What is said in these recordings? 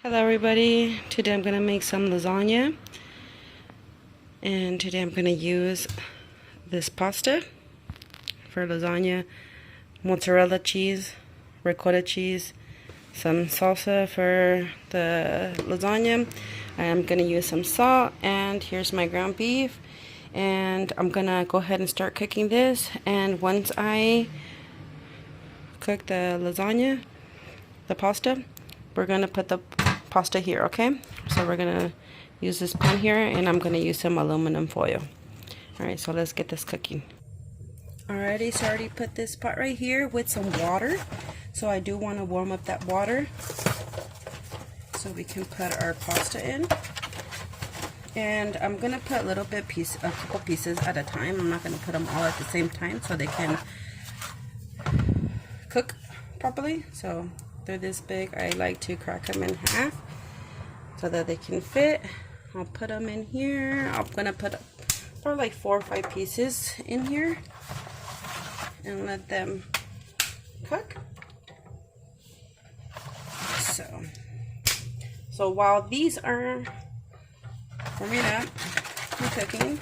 Hello everybody, today I'm going to make some lasagna, and today I'm going to use this pasta for lasagna, mozzarella cheese, ricotta cheese, some salsa for the lasagna. I'm going to use some salt, and here's my ground beef, and I'm going to go ahead and start cooking this. And once I cook the lasagna, the pasta, we're going to put the pasta here, okay? So we're going to use this pan here, and I'm going to use some aluminum foil. Alright, so let's get this cooking. Alrighty, so I already put this pot right here with some water. So I do want to warm up that water so we can put our pasta in. And I'm going to put a couple pieces at a time. I'm not going to put them all at the same time so they can cook properly. So they're this big. I like to crack them in half so that they can fit. I'll put them in here. I'm gonna put probably like 4 or 5 pieces in here and let them cook. So while these are warming up and cooking,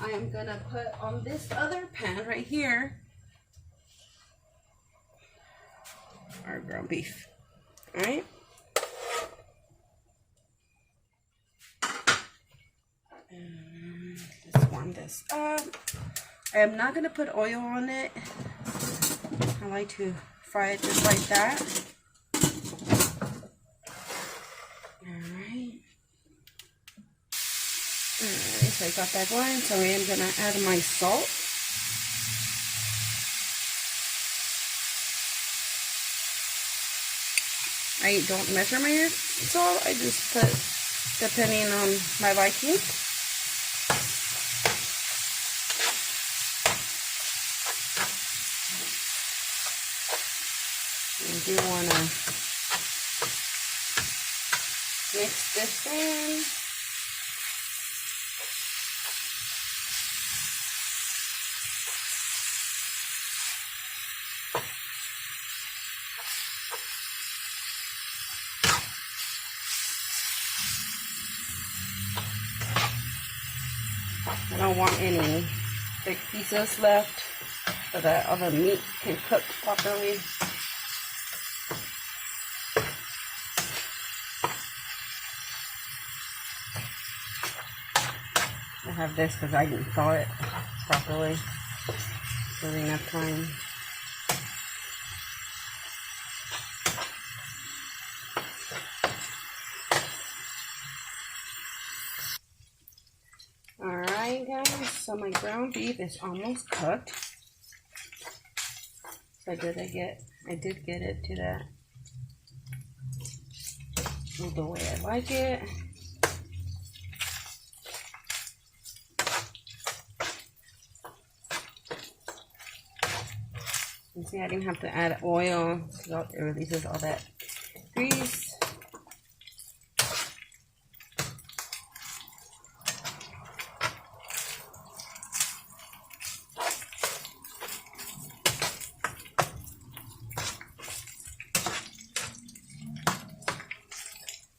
I am gonna put on this other pan right here our ground beef. All right. And let's warm this up. I am not going to put oil on it. I like to fry it just like that. Alright. Alright, so I got that going. So I am going to add my salt. I don't measure my salt. I just put depending on my liking. You do want to mix this in. I don't want any big pieces left so that all the meat can cook properly. I have this because I didn't thaw it properly. Really enough time. Alright guys, so my ground beef is almost cooked. So I did get it to that the way I like it. You see, I didn't have to add oil, so it releases all that grease.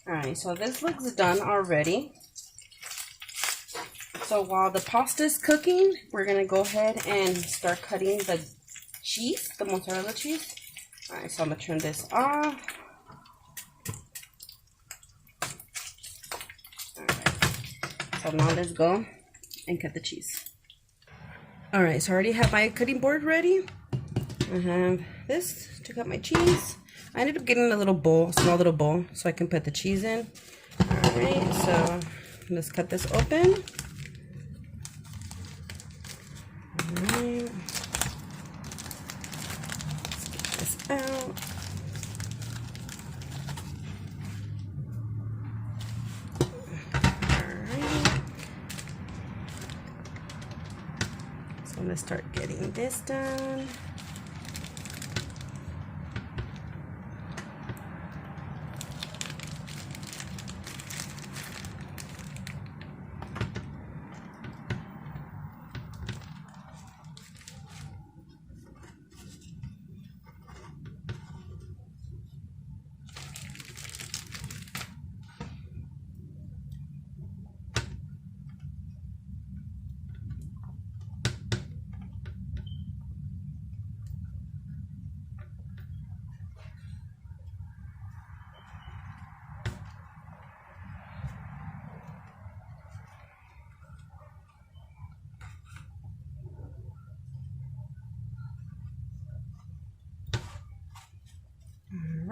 Alright, so this looks done already. So while the pasta is cooking, we're going to go ahead and start cutting the cheese, the mozzarella cheese. Alright, so I'm going to turn this off. Alright, so now let's go and cut the cheese. Alright, so I already have my cutting board ready. I have this to cut my cheese. I ended up getting a little bowl, small little bowl, so I can put the cheese in. Alright, so let's cut this open. Alright. Let's get this out. Alright. So I'm going to start getting this done.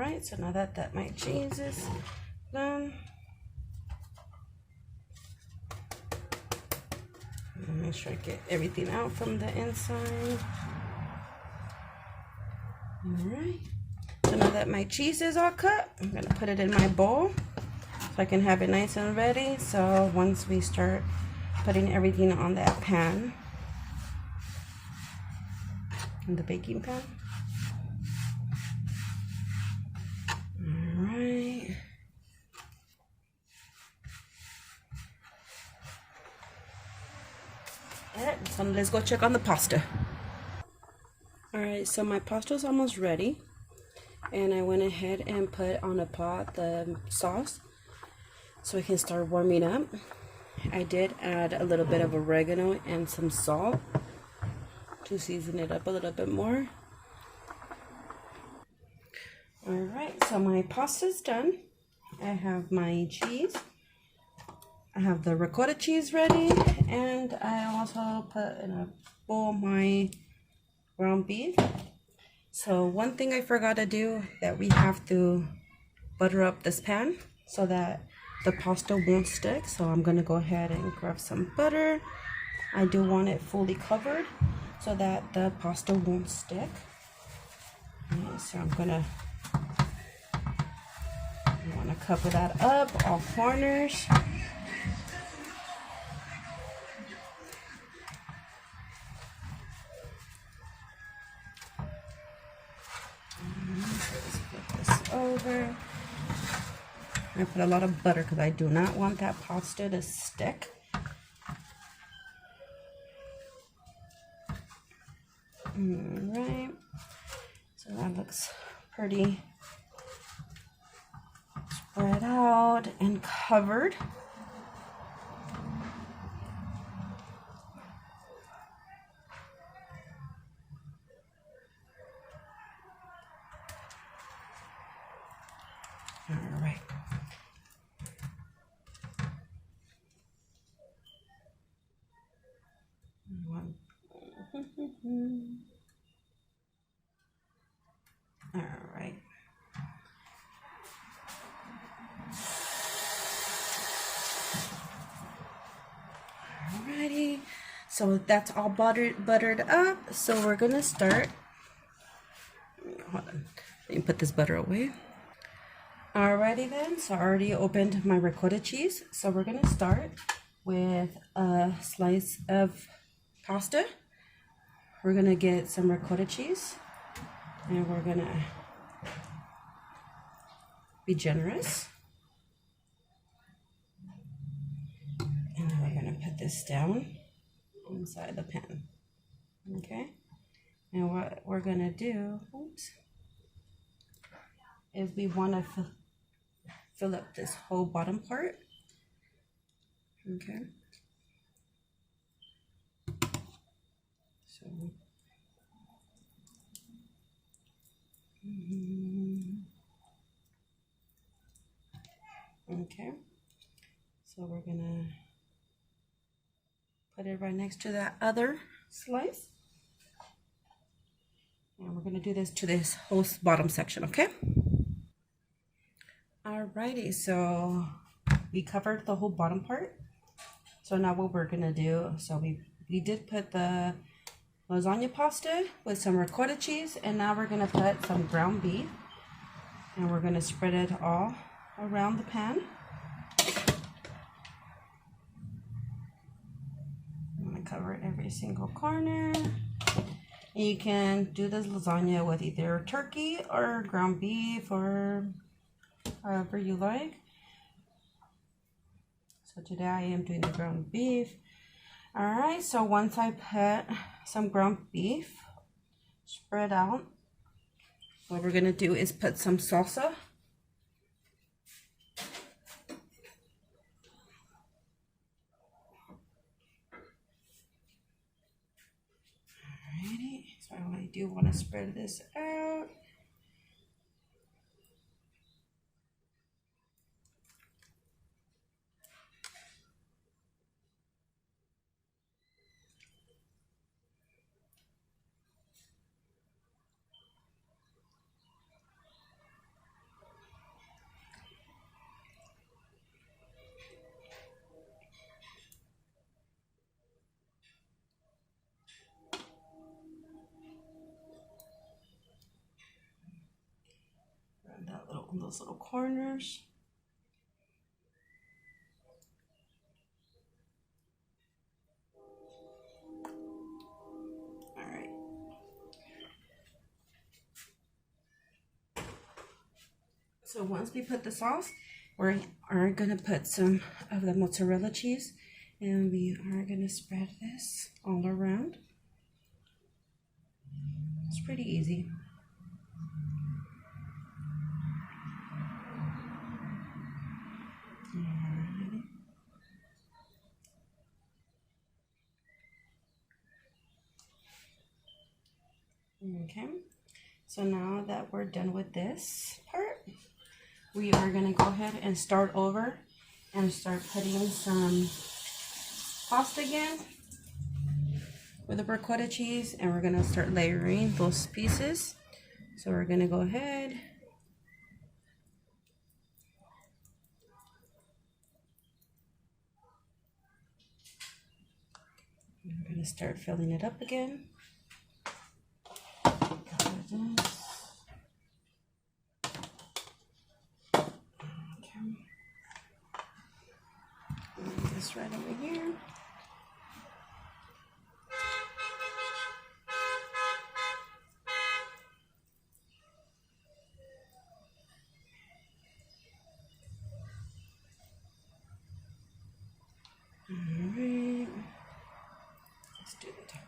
right, so now that my cheese is done, make sure I get everything out from the inside. All right, so now that my cheese is all cut, I'm gonna put it in my bowl so I can have it nice and ready. So once we start putting everything on that pan, in the baking pan. All right. All right, so let's go check on the pasta. All right, so my pasta is almost ready. And I went ahead and put on a pot the sauce so it can start warming up. I did add a little bit of oregano and some salt to season it up a little bit more. All right, so my pasta's done. I have my cheese. I have the ricotta cheese ready, and I also put in a bowl my ground beef. So one thing I forgot to do, that we have to butter up this pan so that the pasta won't stick. So I'm gonna go ahead and grab some butter. I do want it fully covered so that the pasta won't stick. Okay, so I'm gonna cover that up, all corners. Let's flip this over. I put a lot of butter because I do not want that pasta to stick. Alright, so that looks pretty spread out and covered. Alright. Alright. Alrighty. So that's all buttered up. So we're gonna start. Hold on. Let me put this butter away. Alrighty then. So I already opened my ricotta cheese. So we're gonna start with a slice of pasta. We're gonna get some ricotta cheese, and we're gonna be generous. And then we're gonna put this down inside the pan. Okay. And what we're gonna do, is we want to fill up this whole bottom part. Okay. So. Okay. So we're gonna put it right next to that other slice. And we're gonna do this to this whole bottom section, okay? Alrighty, so we covered the whole bottom part. So now what we're gonna do, so we did put the lasagna pasta with some ricotta cheese, and now we're gonna put some ground beef, and we're gonna spread it all around the pan. I'm gonna cover every single corner. And you can do this lasagna with either turkey or ground beef or however you like. So today I am doing the ground beef. Alright, so once I put some ground beef spread out, what we're gonna do is put some salsa. Alrighty, so I do want to spread this out. on those little corners. All right. So once we put the sauce, we are gonna put some of the mozzarella cheese, and we are gonna spread this all around. It's pretty easy. Okay, so now that we're done with this part, we are gonna go ahead and start over and start putting some pasta again with the ricotta cheese, and we're gonna start layering those pieces. So we're gonna go ahead and we're gonna start filling it up again. This right over here. Alright, let's do the top.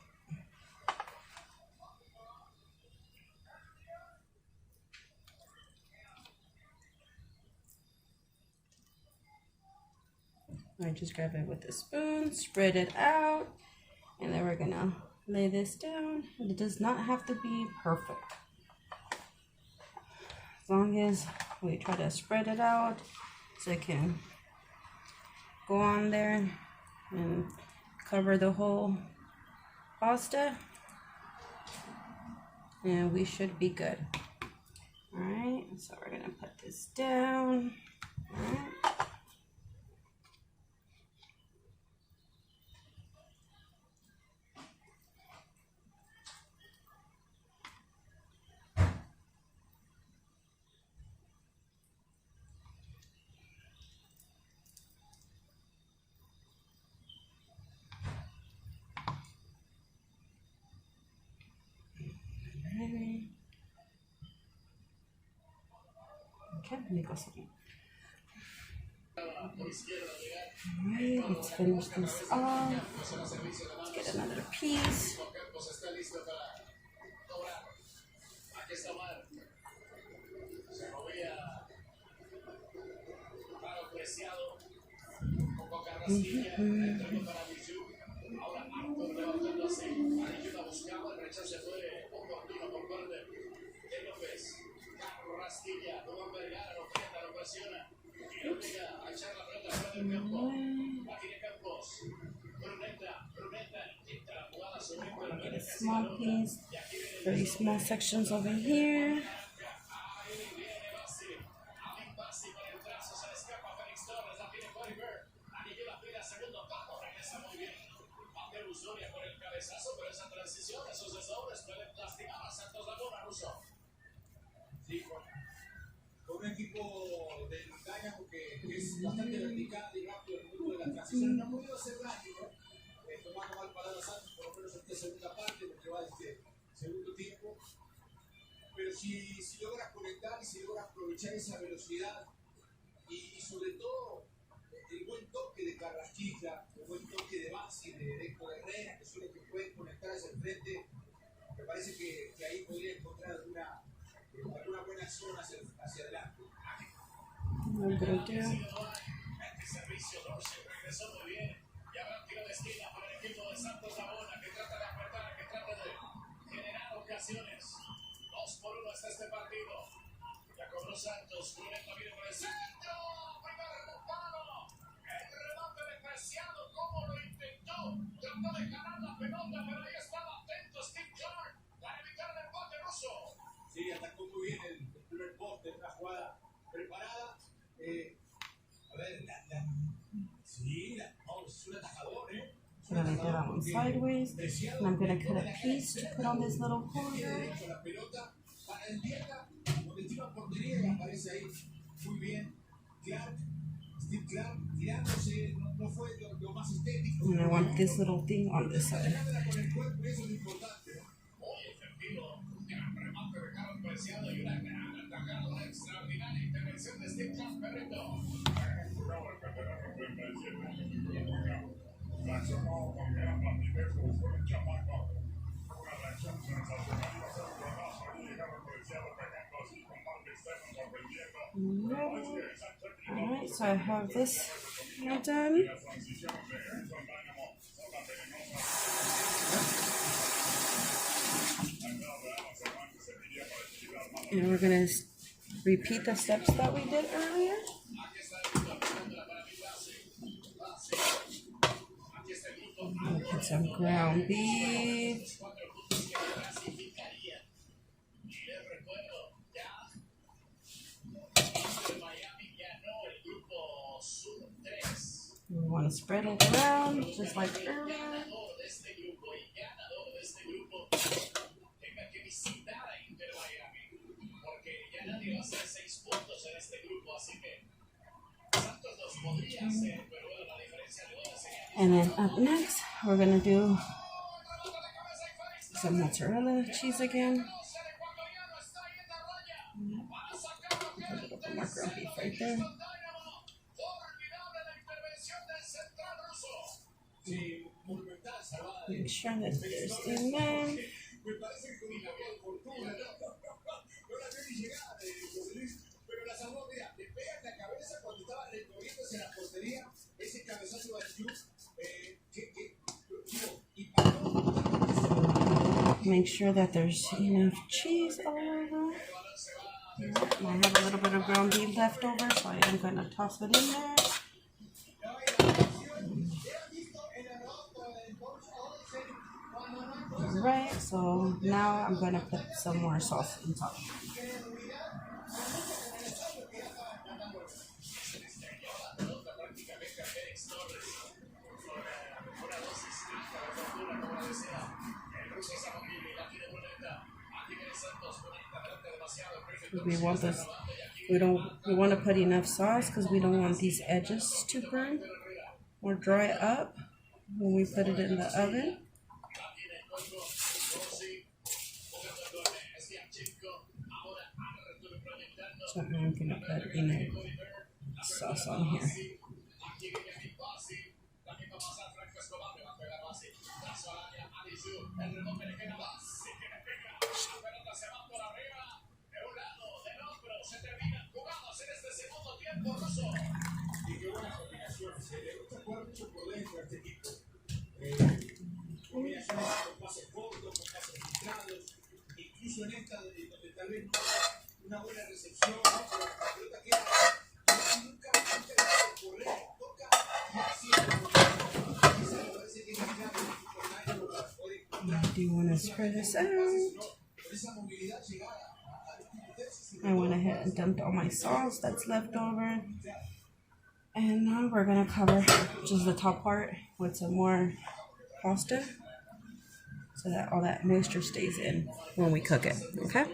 I just grab it with a spoon, spread it out, and then we're gonna lay this down. It does not have to be perfect. As long as we try to spread it out so it can go on there and cover the whole pasta, and we should be good. All right, so we're gonna put this down. All right. Okay, let me go some. Alright, let's finish this off. Let's get another piece. Get a small piece, very small sections over here. Con un equipo de Lasagna porque es bastante vertical y rápido en el mundo de la transición. No ha podido ser rápido, tomando mal para Lasagna, por lo menos en esta segunda parte, lo que va de este segundo tiempo. Pero si logras conectar y si logras aprovechar esa velocidad y sobre todo el buen toque de Carrasquilla, el buen toque de Basi, de Héctor Herrera, que son los que pueden conectar hacia el frente, me parece que ahí podría encontrar alguna buena acción hacia adelante. Muy bien. Este servicio Dorse regresó muy bien. Y habrá tiro de esquina para el equipo de Santos Laguna, que trata de apretar, que trata de generar ocasiones. 2-1 está este partido. Ya cobró Santos. Bruneta viene por el centro. Primer remontado. El rebote despreciado. ¿Cómo lo intentó? Trató de ganar la pelota, pero ahí estaba atento Steve Clark para evitar el empate ruso. Sí, atacó muy bien el primer poste, una jugada preparada. A ver, es un atajador, ¿eh? So then I do that one sideways, and I'm going to cut a piece to put on this little corner. La pelota para el Diega, donde tira portería y aparece aparece ahí muy bien. Clark, Steve Clark, tirándose, no fue lo más estético. And I want this little thing on this side. Con el cuerpo, eso es lo importante, ¿no? Muy efectivo, un gran remate de Carlos Preciado y una gran atajada, una extraordinaria intervención de Steve Clark, Perrito. Reaccionó con gran rapidez, buscó el chamaco. Una reacción sensacional, iba a ser un golazo y llegaron Preciado pegando así con parte externo, sorprendiendo. Alright, so I have this now done. And we're going to repeat the steps that we did earlier. Put some ground beef. We want to spread it around just like earlier. And then up next, we're going to do some mozzarella cheese again. Put a little bit more ground beef right there. Make sure that there's in there. Make sure that there's enough cheese all over. I have a little bit of ground beef left over, so I am going to toss it in there. Alright, so now I'm going to put some more sauce on top. We want this. We want to put enough sauce because we don't want these edges to burn or dry up when we put it in the oven. So I'm going to put enough sauce on here. Incluso en esta, donde tal vez no hay una buena recepción, ¿no? Pero la pelota queda nunca correr, toca y así esa me parece que es la clave para poder encontrar. Do you want to spread this out? I went ahead and dumped all my sauce that's left over. And now we're going to cover just the top part with some more pasta so that all that moisture stays in when we cook it, okay?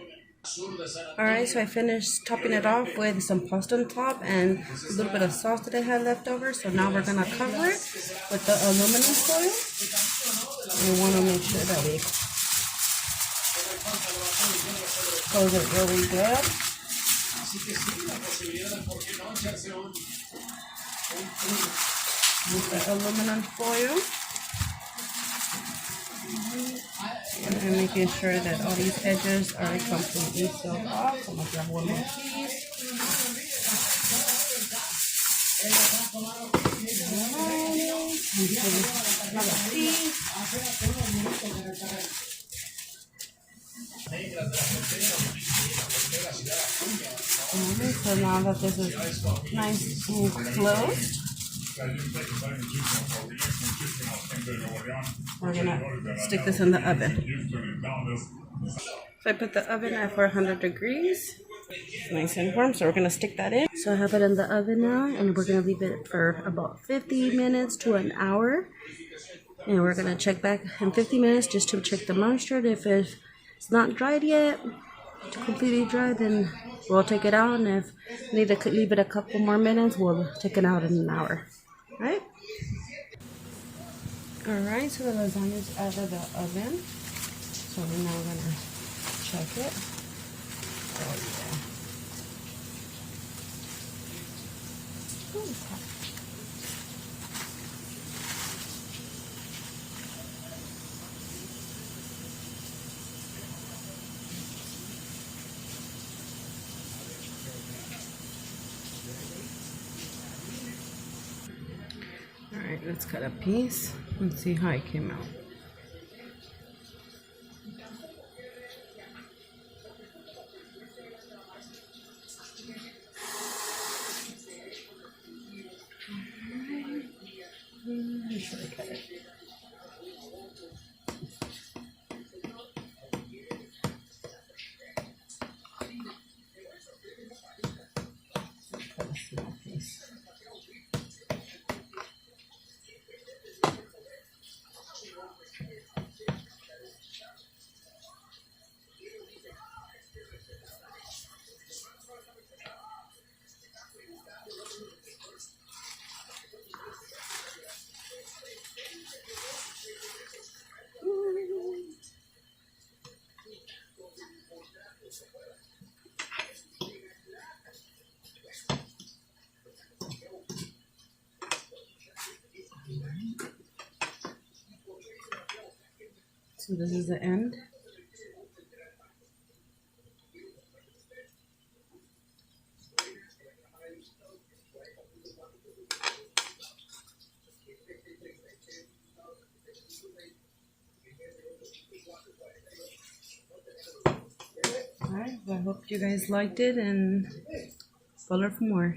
Alright, so I finished topping it off with some pasta on top and a little bit of sauce that I had left over. So now we're going to cover it with the aluminum foil. We want to make sure that we close it really good. With the aluminum foil. And making sure that all these edges are completely sealed off. So I'm going to grab one more piece. Another piece. Okay, so now that this is nice and closed, we're gonna stick this in the oven. So I put the oven at 400 degrees. It's nice and warm, so we're gonna stick that in. So I have it in the oven now, and we're gonna leave it for about 50 minutes to an hour. And we're gonna check back in 50 minutes just to check the moisture. If it's not dried yet, completely dry, then we'll take it out, and if we need to leave it a couple more minutes, we'll take it out in an hour. Right? Alright, so the lasagna is out of the oven. So we're now gonna check it. Oh yeah. Oh, it's hot. Alright, let's cut a piece and see how it came out. Make sure I cut it. Cut a small piece. So this is the end. Alright, well, I hope you guys liked it and follow for more.